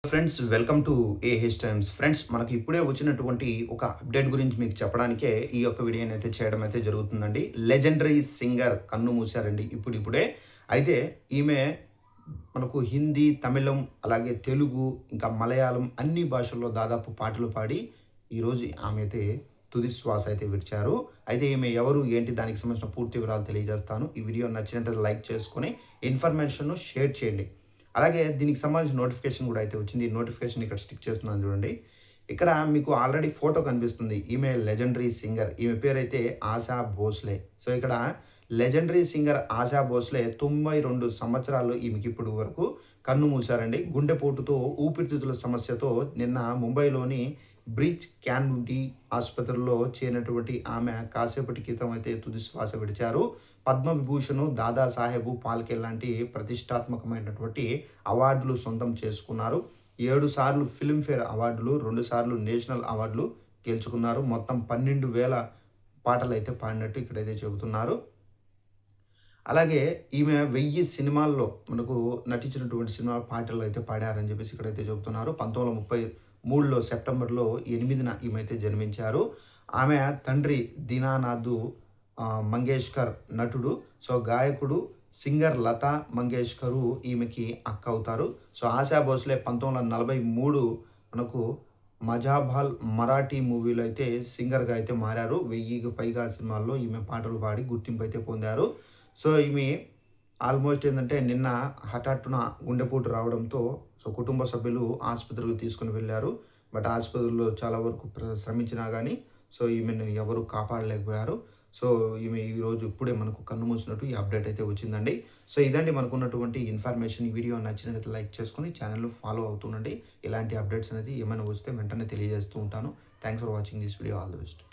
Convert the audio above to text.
Friends welcome to AH times. Friends మనకి ఇప్పుడే వచ్చినటువంటి ఒక అప్డేట్ గురించి మీకు చెప్పడానికే ఈ యొక్క వీడియోని అయితే చేయడం అయితే జరుగుతుందండి. లెజెండరీ సింగర్ కన్ను మూశారండి ఇప్పుడిప్పుడే. అయితే ఈమె మనకు హిందీ, తమిళం, అలాగే తెలుగు, ఇంకా మలయాళం అన్ని భాషల్లో దాదాపు పాటలు పాడి ఈరోజు ఆమె అయితే తుది శ్వాస అయితే విడిచారు. అయితే ఈమె ఎవరు, ఏంటి దానికి సంబంధించిన పూర్తి వివరాలు తెలియజేస్తాను. ఈ వీడియో నచ్చినట్లయితే లైక్ చేసుకొని ఇన్ఫర్మేషన్‌ను షేర్ చేయండి. అలాగే దీనికి సంబంధించిన నోటిఫికేషన్ కూడా అయితే వచ్చింది. ఈ నోటిఫికేషన్ ఇక్కడ స్టిక్ చేస్తున్నాను చూడండి. ఇక్కడ మీకు ఆల్రెడీ ఫోటో కనిపిస్తుంది. ఈమె లెజెండరీ సింగర్. ఈమె పేరైతే ఆశా భోస్లే. సో, ఇక్కడ లెజెండరీ సింగర్ ఆశా భోస్లే 92 సంవత్సరాలు ఈమెకి ఇప్పటి వరకు కన్ను మూశారండి. గుండెపోటుతో, ఊపిరితిత్తుల సమస్యతో నిన్న ముంబైలోని బ్రీచ్ క్యాన్డి ఆసుపత్రిలో చేరినటువంటి ఆమె కాసేపటి క్రితం అయితే తుది శ్వాస విడిచారు. పద్మవిభూషణ్, దాదాసాహెబ్ ఫాల్కే లాంటి ప్రతిష్టాత్మకమైనటువంటి అవార్డులు సొంతం చేసుకున్నారు. 7 సార్లు ఫిల్మ్‌ఫేర్ అవార్డులు, 2 సార్లు నేషనల్ అవార్డులు గెలుచుకున్నారు. మొత్తం 12,000 పాటలైతే పాడినట్టు ఇక్కడైతే చెబుతున్నారు. అలాగే ఈమె 1000 సినిమాల్లో మనకు నటించినటువంటి సినిమా పాటలు అయితే పాడారని చెప్పేసి ఇక్కడైతే చెబుతున్నారు. 1933లో సెప్టెంబర్‌లో 8న ఈమె అయితే జన్మించారు. ఆమె తండ్రి దీనానాథ్ మంగేష్కర్ నటుడు. సో, గాయకుడు, సింగర్ లతా మంగేష్కరు ఈమెకి అక్క అవుతారు. సో, ఆశా భోస్లే 1943 మనకు మజాబాల్ మరాఠీ మూవీలో అయితే సింగర్‌గా అయితే మారారు. 1000కి పైగా సినిమాల్లో ఈమె పాటలు పాడి గుర్తింపు అయితే పొందారు. సో, ఈమె ఆల్మోస్ట్ ఏందంటే నిన్న హఠాత్తున గుండెపోటు రావడంతో సో, కుటుంబ సభ్యులు ఆసుపత్రికి తీసుకొని వెళ్లారు. బట్ ఆసుపత్రిలో చాలా వరకు శ్రమించినా గానీ సో, ఈమెను ఎవరు కాపాడలేకపోయారు. సో, ఈమె ఈరోజు ఇప్పుడే మనకు కన్నుమూసినట్టు ఈ అప్డేట్ అయితే వచ్చిందండి. సో, ఇదండి మనకున్నటువంటి ఇన్ఫర్మేషన్. ఈ వీడియో నచ్చినట్లయితే లైక్ చేసుకొని ఛానెల్‌ను ఫాలో అవుతుండండి. ఇలాంటి అప్డేట్స్ అనేది ఏమైనా వస్తే వెంటనే తెలియజేస్తూ ఉంటాను. Thanks for watching this video. All the best.